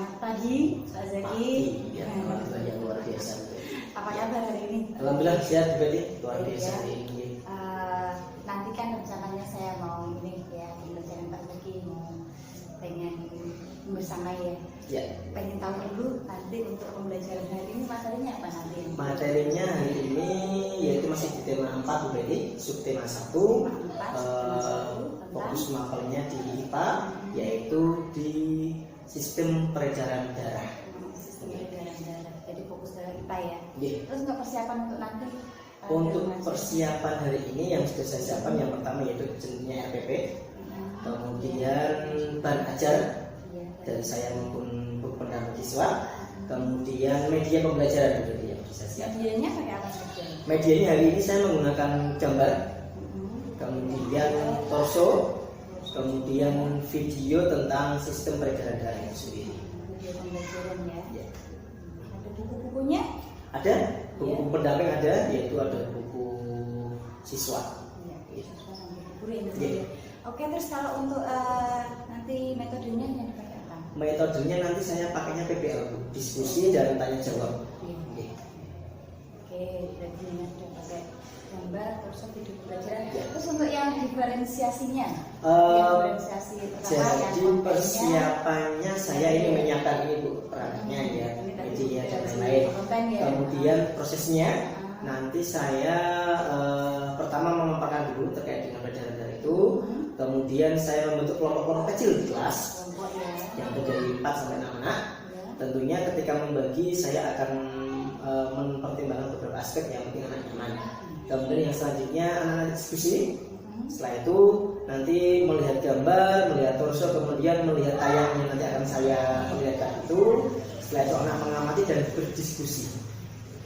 Selamat pagi, Pak Zaki. Ya, alhamdulillah yang luar biasa. Apa kabar hari ini? Alhamdulillah sehat berarti luar biasa hari ini. Nanti kan rencananya saya mau ini ya pembelajaran Pak Zaki mau pengen bersama ya. Ya. Pengen tahu dulu nanti untuk pembelajaran hari ini materinya apa nanti? Materinya hari ini yaitu masih di tema 4 berarti subtema 1. Fokus mapelnya di IPA yaitu di sistem peredaran darah. Sistem peredaran darah. Jadi fokus dari IPA ya. Yeah. Terus untuk persiapan untuk nanti? Untuk persiapan hari ini yang sudah saya siapkan yang pertama yaitu jenisnya RPP, kemudian bahan ajar dari saya maupun pendamping siswa, kemudian media pembelajaran berarti yang bisa siap. Medianya pakai apa saja? Medianya hari ini saya menggunakan gambar, kemudian torso, kemudian video tentang sistem peredaran darah itu sendiri. Media pembelajaran ya. Ya. Ada buku-bukunya? Ada buku pendamping ada, yaitu ada buku siswa. Ya. Ya. Oke, terus kalau untuk nanti metodenya yang dipakai apa? Metodenya nanti saya pakainya PBL, diskusi dan tanya jawab. Ya. Oke, berarti ini sudah pakai gambar, terus video pembelajaran. Ya. Terus untuk yang diferensiasinya? Jadi persiapannya saya ini menyiapkan ini Bu, perangkatnya ya, media dan lain-lain. Kemudian prosesnya nanti saya pertama memaparkan dulu terkait dengan peredaran darah itu. Kemudian saya membentuk kelompok-kelompok kecil di kelas yang terdiri 4 sampai 6 anak. Tentunya ketika membagi saya akan mempertimbangkan beberapa aspek yang penting anak nyaman. Kemudian yang selanjutnya anak-anak diskusi. Setelah itu nanti melihat gambar, melihat torso, kemudian melihat tayang yang nanti akan saya perlihatkan itu. Setelah itu anak mengamati dan berdiskusi.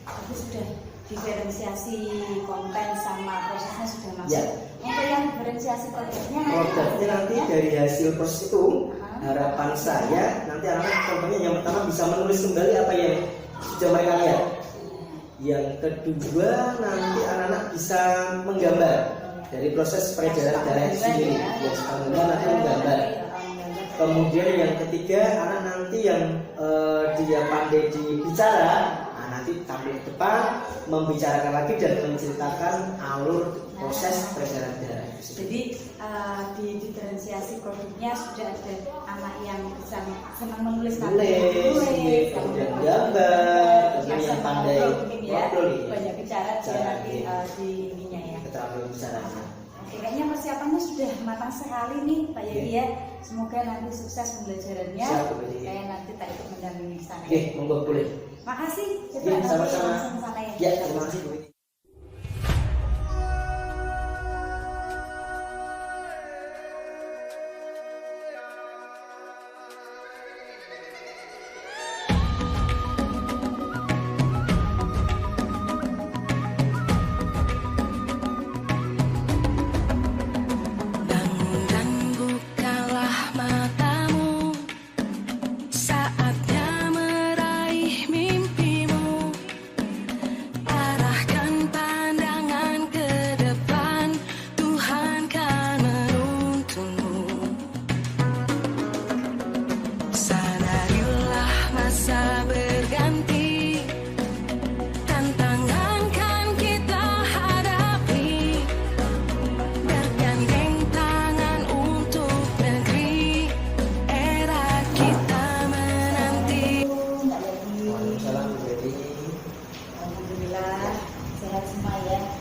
Tapi sudah diferensiasi konten sama prosesnya sudah masuk. Ya. Untuk yang diferensiasi produknya nanti dari hasil proses itu harapan saya nanti anak-anak contohnya yang pertama bisa menulis kembali apa yang sudah mereka lihat. Yang kedua nanti anak-anak bisa menggambar dari proses peredaran darah itu sendiri. Yang kemudian nanti menggambar. Kemudian yang ketiga anak nanti yang dia pandai dibicara, nanti tampil ke depan membicarakan lagi dan menceritakan alur proses peredaran darah itu sendiri. Jadi di diferensiasi produknya sudah ada anak yang bisa senang menulis, kemudian gambar, kemudian yang pandai ngobrol, banyak bicara dia nanti di ininya ya. Keterampilan bicaranya. Oke, kayaknya persiapannya sudah matang sekali nih Pak Yedi ya. Semoga nanti sukses pembelajarannya. Saya nanti tak ikut mendampingi di sana. Oke, monggo boleh. Makasih. Ya, sama-sama. Ya, terima kasih Bu.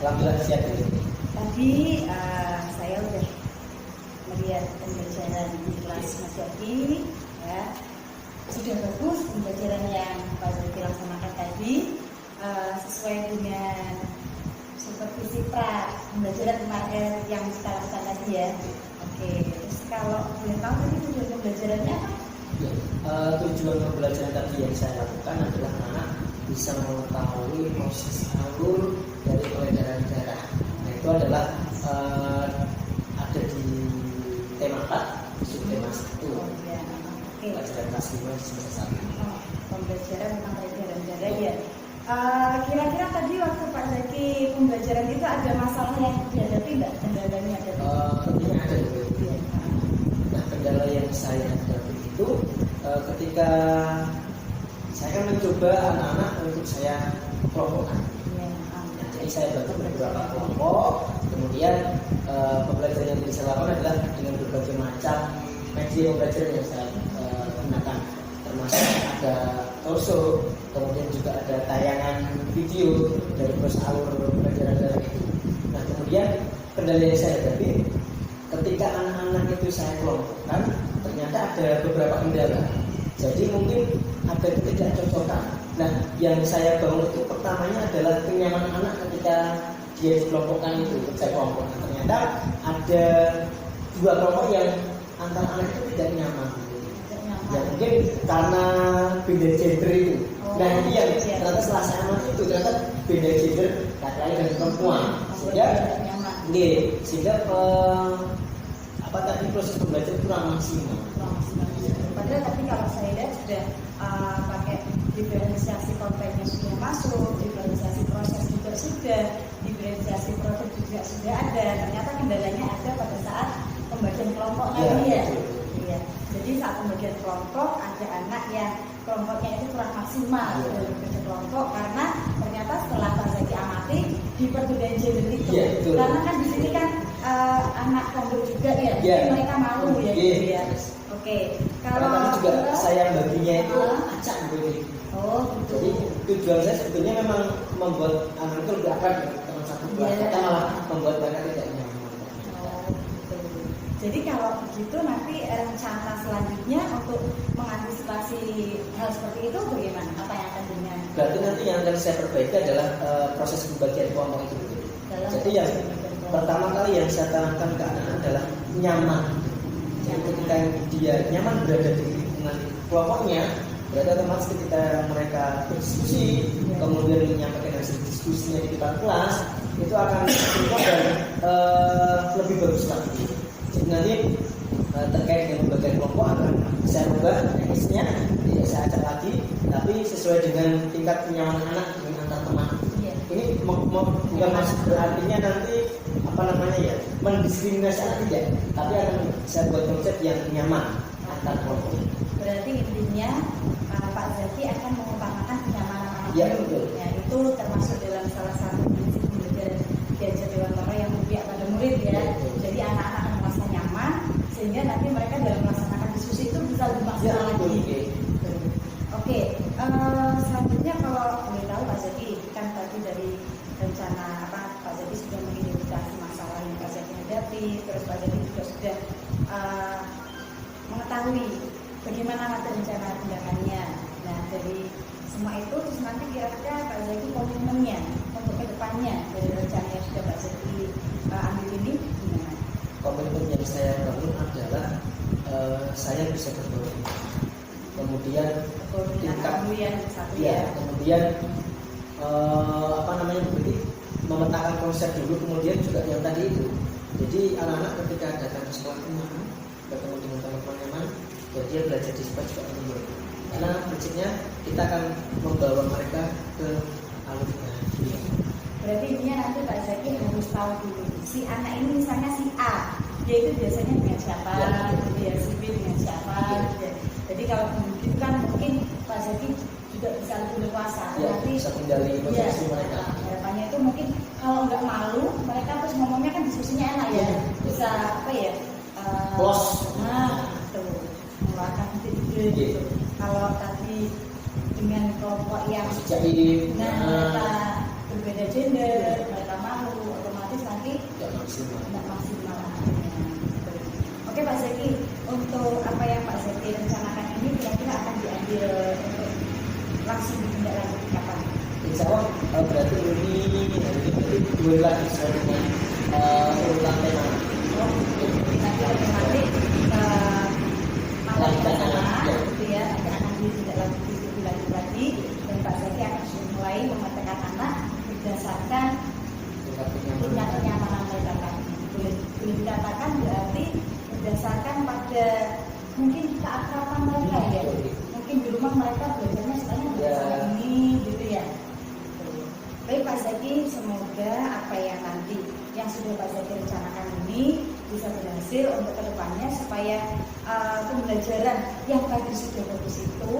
Alhamdulillah siap. Tadi saya udah melihat pembelajaran di kelas Mas Zaki ya. Sudah bagus pembelajaran yang Pak Zaki laksanakan tadi sesuai dengan supervisi pembelajaran kemarin yang kita lakukan tadi ya. Oke, terus kalau boleh tahu tadi tujuan pembelajarannya apa? Tujuan pembelajaran tadi yang saya lakukan adalah anak bisa mengetahui proses alur dari peredaran darah. Nah itu adalah ada di tema 4, subtema 1. Pelajaran kelas 5 di semester 1. Pembelajaran tentang peredaran darah ya. Kira-kira tadi waktu Pak Zaki pembelajaran itu ada masalah yang dihadapi nggak? Kendalanya ada? Tentunya ada. Nah kendala yang saya hadapi itu ketika saya kan mencoba anak-anak untuk saya kelompokkan. Jadi saya bantu beberapa kelompok, kemudian pembelajaran yang bisa lakukan adalah dengan berbagai macam media pembelajaran yang saya gunakan, termasuk ada torso, kemudian juga ada tayangan video dari proses alur pembelajaran dari itu. Nah kemudian kendala yang saya hadapi ketika anak-anak itu saya kelompokkan, ternyata ada beberapa kendala. Jadi mungkin ada ketidakcocokan. Nah, yang saya bangun itu pertamanya adalah kenyamanan anak ketika dia dikelompokkan itu, saya kelompokkan. Ternyata ada dua kelompok yang antara anak itu tidak nyaman. Ya mungkin karena beda gender itu. Nah ini yang ternyata setelah saya amati itu ternyata beda gender laki-laki dan perempuan. Sehingga apa tadi proses pembelajaran kurang maksimal. Padahal tapi kalau saya lihat sudah pakai diferensiasi kontennya sudah masuk, diferensiasi proses juga sudah, diferensiasi produk juga sudah ada. Ternyata kendalanya ada pada saat pembagian kelompok tadi ya. Iya. Jadi saat pembagian kelompok ada anak yang kelompoknya itu kurang maksimal dalam kerja kelompok karena ternyata setelah Pak Zaki amati di perbedaan gender itu. Karena kan di sini kan anak pondok juga ya, mereka malu ya gitu ya. Oke. Kalau tadi juga saya baginya itu acak gitu. Oh, gitu. Jadi tujuan saya sebetulnya memang membuat anak itu lebih akrab dengan teman satu kelas, kita malah membuat mereka tidak nyaman. Oh, gitu. Jadi kalau begitu nanti rencana selanjutnya untuk mengantisipasi hal seperti itu bagaimana? Apa yang akan dengan? Berarti nanti yang akan saya perbaiki adalah proses pembagian kelompok itu. Jadi yang pertama kali yang saya tanamkan ke anak adalah nyaman. Jadi ketika dia nyaman berada di lingkungan kelompoknya, berarti otomatis ketika mereka berdiskusi, kemudian menyampaikan hasil diskusinya di depan kelas, itu akan cepat dan lebih bagus lagi. Jadi nanti terkait dengan pembagian kelompok akan saya ubah teknisnya, tidak saya acak lagi, tapi sesuai dengan tingkat kenyamanan anak dengan antar teman. Ini bukan maksud berartinya nanti apa namanya ya mendiskriminasi anak tidak, tapi akan saya buat konsep yang nyaman antar kelompok. Berarti intinya Pak Zaki akan mengutamakan kenyamanan anak. Ya betul. Ya, itu termasuk dalam salah satu prinsip pembelajaran diajar Dewantara yang berpihak pada murid ya. Jadi anak-anak akan merasa nyaman sehingga nanti mereka dalam melaksanakan diskusi itu bisa lebih maksimal lagi. Oke, selanjutnya kalau boleh tahu Pak Zaki kan tadi dari rencana Pak Zaki sudah mengidentifikasi masalah yang Pak Zaki hadapi, terus Pak Zaki juga sudah mengetahui bagaimana nanti rencana tindakannya. Nah dari semua itu terus nanti kira-kira Pak Zaki komitmennya untuk kedepannya dari rencana yang sudah Pak Zaki ambil ini gimana? Komitmen yang saya bangun adalah saya bisa berbagi. Kemudian tingkat kemudian apa namanya berarti memetakan konsep dulu, kemudian juga yang tadi itu. Jadi anak-anak ketika datang ke sekolah nyaman, bertemu dengan teman-teman nyaman, jadi dia belajar di sekolah juga menurut. Karena prinsipnya kita akan membawa mereka ke alurnya. Berarti intinya nanti Pak Zaki harus tahu dulu si anak ini misalnya si A, dia itu biasanya dengan siapa, dia si B dengan siapa. Jadi kalau begitu kan mungkin Pak Zaki juga bisa lebih leluasa. Nanti bisa kendali posisi mereka. Harapannya itu mungkin kalau nggak malu, mereka terus ngomongnya kan diskusinya enak ya, bisa apa ya? Plus. Nah, tuh mengeluarkan ide gitu. Kalau tadi dengan kelompok yang mereka berbeda gender, mereka malu, otomatis nanti tidak maksimal. Oke Pak Zaki, untuk apa yang Pak Zaki rencanakan ini kira-kira akan diambil untuk langsung ditindaklanjuti kapan? Insya Allah berarti ini dua lagi sesuai dengan urutan tema. Nanti otomatis malam bersama gitu ya, akan ditindaklanjuti lebih lanjut lagi dan Pak Zaki akan mulai memetakan anak berdasarkan tingkat kenyamanan mereka tadi. Boleh dikatakan berarti berdasarkan pada mungkin keakraban mereka ya. Mungkin di rumah mereka belajarnya sebenarnya berdasarkan ini gitu ya. Baik Pak Zaki, semoga apa yang nanti yang sudah Pak Zaki rencanakan ini bisa berhasil untuk kedepannya supaya pembelajaran yang tadi sudah bagus itu